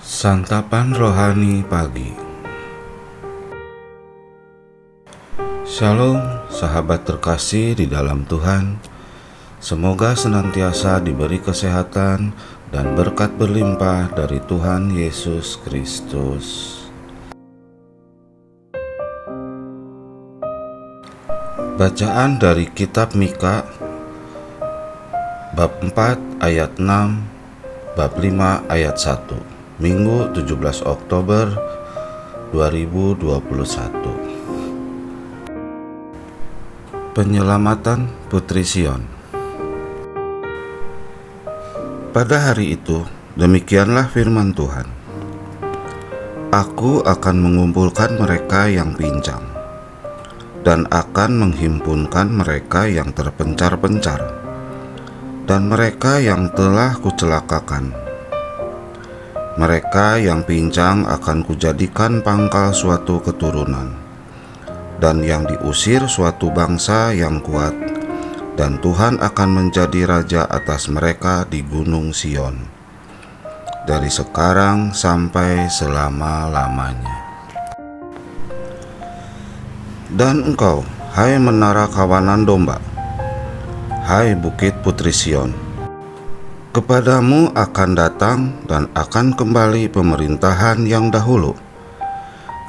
Santapan Rohani Pagi. Shalom sahabat terkasih di dalam Tuhan. Semoga senantiasa diberi kesehatan dan berkat berlimpah dari Tuhan Yesus Kristus. Bacaan dari kitab Mika bab 4 ayat 6, bab 5 ayat 1. Minggu 17 Oktober 2021. Penyelamatan Putri Sion. Pada hari itu, demikianlah firman Tuhan. Aku akan mengumpulkan mereka yang pincang, dan akan menghimpunkan mereka yang terpencar-pencar, dan mereka yang telah kucelakakan. Mereka yang pincang akan kujadikan pangkal suatu keturunan, dan yang diusir suatu bangsa yang kuat, dan Tuhan akan menjadi raja atas mereka di Gunung Sion, dari sekarang sampai selama-lamanya. Dan engkau, hai menara kawanan domba, hai bukit Putri Sion, kepadamu akan datang dan akan kembali pemerintahan yang dahulu,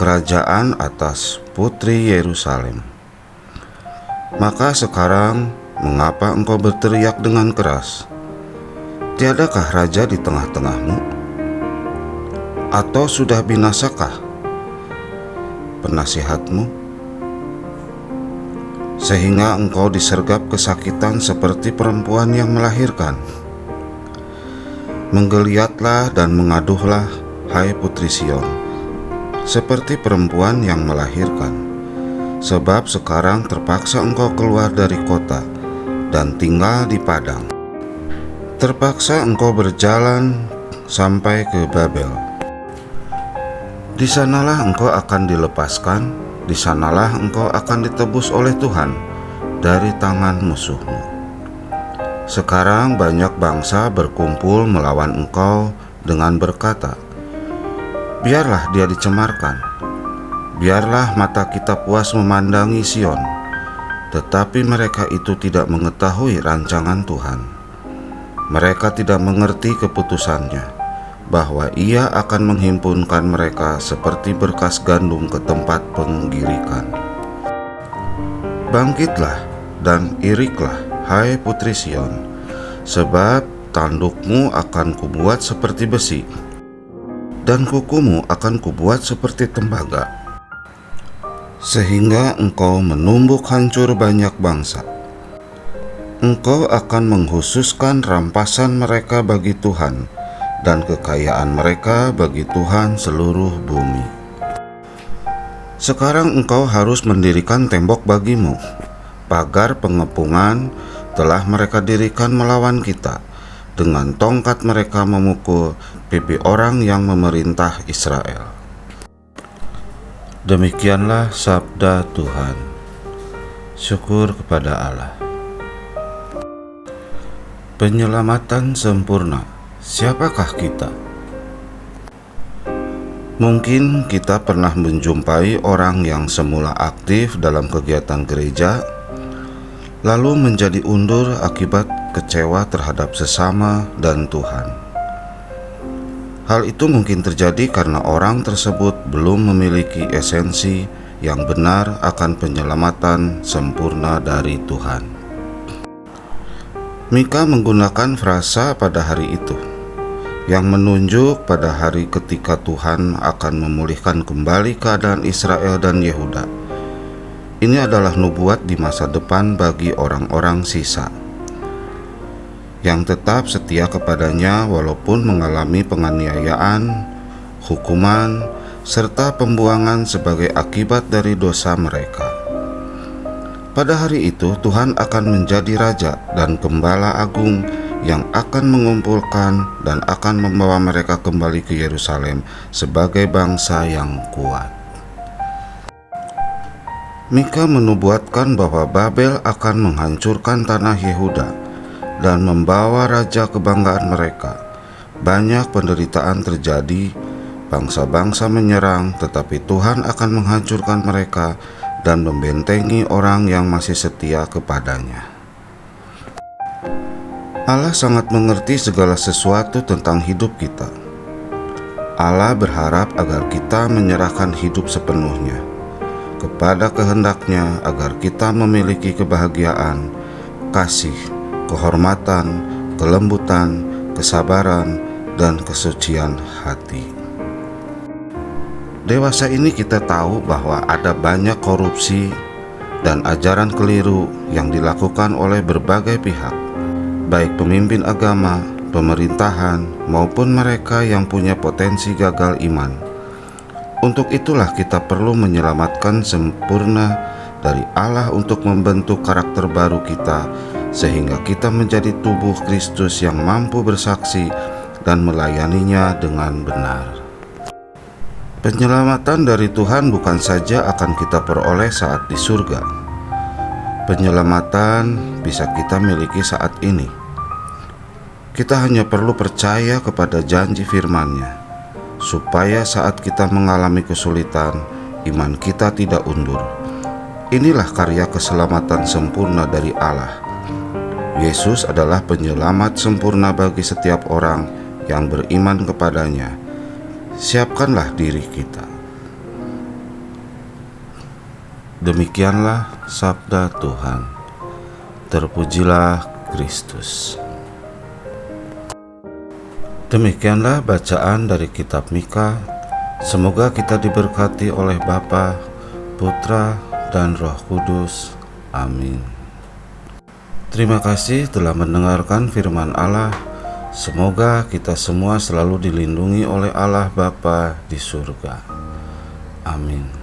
kerajaan atas Putri Yerusalem. Maka sekarang, mengapa engkau berteriak dengan keras? Tiadakah raja di tengah-tengahmu? Atau sudah binasakah penasihatmu? Sehingga engkau disergap kesakitan seperti perempuan yang melahirkan. Menggeliatlah dan mengaduhlah, hai Putri Sion, seperti perempuan yang melahirkan. Sebab sekarang terpaksa engkau keluar dari kota dan tinggal di padang. Terpaksa engkau berjalan sampai ke Babel. Di sanalah engkau akan dilepaskan, di sanalah engkau akan ditebus oleh Tuhan dari tangan musuhmu. Sekarang banyak bangsa berkumpul melawan engkau dengan berkata, biarlah dia dicemarkan, biarlah mata kita puas memandangi Sion. Tetapi mereka itu tidak mengetahui rancangan Tuhan. Mereka tidak mengerti keputusannya, bahwa Ia akan menghimpunkan mereka seperti berkas gandum ke tempat penggirikan. Bangkitlah dan iriklah, hai Putri Sion, sebab tandukmu akan kubuat seperti besi, dan kukumu akan kubuat seperti tembaga, sehingga engkau menumbuk hancur banyak bangsa. Engkau akan menghususkan rampasan mereka bagi Tuhan, dan kekayaan mereka bagi Tuhan seluruh bumi. Sekarang engkau harus mendirikan tembok bagimu. Pagar pengepungan telah mereka dirikan melawan kita. Dengan tongkat mereka memukul pipi orang yang memerintah Israel. Demikianlah sabda Tuhan. Syukur kepada Allah. Penyelamatan sempurna. Siapakah kita? Mungkin kita pernah menjumpai orang yang semula aktif dalam kegiatan gereja, lalu menjadi undur akibat kecewa terhadap sesama dan Tuhan. Hal itu mungkin terjadi karena orang tersebut belum memiliki esensi yang benar akan penyelamatan sempurna dari Tuhan. Mika menggunakan frasa pada hari itu, yang menunjuk pada hari ketika Tuhan akan memulihkan kembali keadaan Israel dan Yehuda. Ini adalah nubuat di masa depan bagi orang-orang sisa, yang tetap setia kepadanya walaupun mengalami penganiayaan, hukuman, serta pembuangan sebagai akibat dari dosa mereka. Pada hari itu Tuhan akan menjadi Raja dan Gembala Agung yang akan mengumpulkan dan akan membawa mereka kembali ke Yerusalem sebagai bangsa yang kuat. Mika menubuatkan bahwa Babel akan menghancurkan tanah Yehuda dan membawa raja kebanggaan mereka. Banyak penderitaan terjadi Bangsa-bangsa menyerang, tetapi Tuhan akan menghancurkan mereka dan membentengi orang yang masih setia kepadanya. Allah sangat mengerti segala sesuatu tentang hidup kita. Allah berharap agar kita menyerahkan hidup sepenuhnya kepada kehendaknya agar kita memiliki kebahagiaan, kasih, kehormatan, kelembutan, kesabaran, dan kesucian hati. Dewasa ini kita tahu bahwa ada banyak korupsi dan ajaran keliru yang dilakukan oleh berbagai pihak, baik pemimpin agama, pemerintahan, maupun mereka yang punya potensi gagal iman. Untuk itulah kita perlu menyelamatkan sempurna dari Allah untuk membentuk karakter baru kita, sehingga kita menjadi tubuh Kristus yang mampu bersaksi dan melayaninya dengan benar. Penyelamatan dari Tuhan bukan saja akan kita peroleh saat di surga. Penyelamatan bisa kita miliki saat ini. Kita hanya perlu percaya kepada janji firman-Nya, supaya saat kita mengalami kesulitan, iman kita tidak undur. Inilah karya keselamatan sempurna dari Allah. Yesus adalah penyelamat sempurna bagi setiap orang yang beriman kepadanya. Siapkanlah diri kita. Demikianlah sabda Tuhan. Terpujilah Kristus. Demikianlah bacaan dari kitab Mika. Semoga kita diberkati oleh Bapa, Putra, dan Roh Kudus. Amin. Terima kasih telah mendengarkan firman Allah. Semoga kita semua selalu dilindungi oleh Allah Bapa di surga. Amin.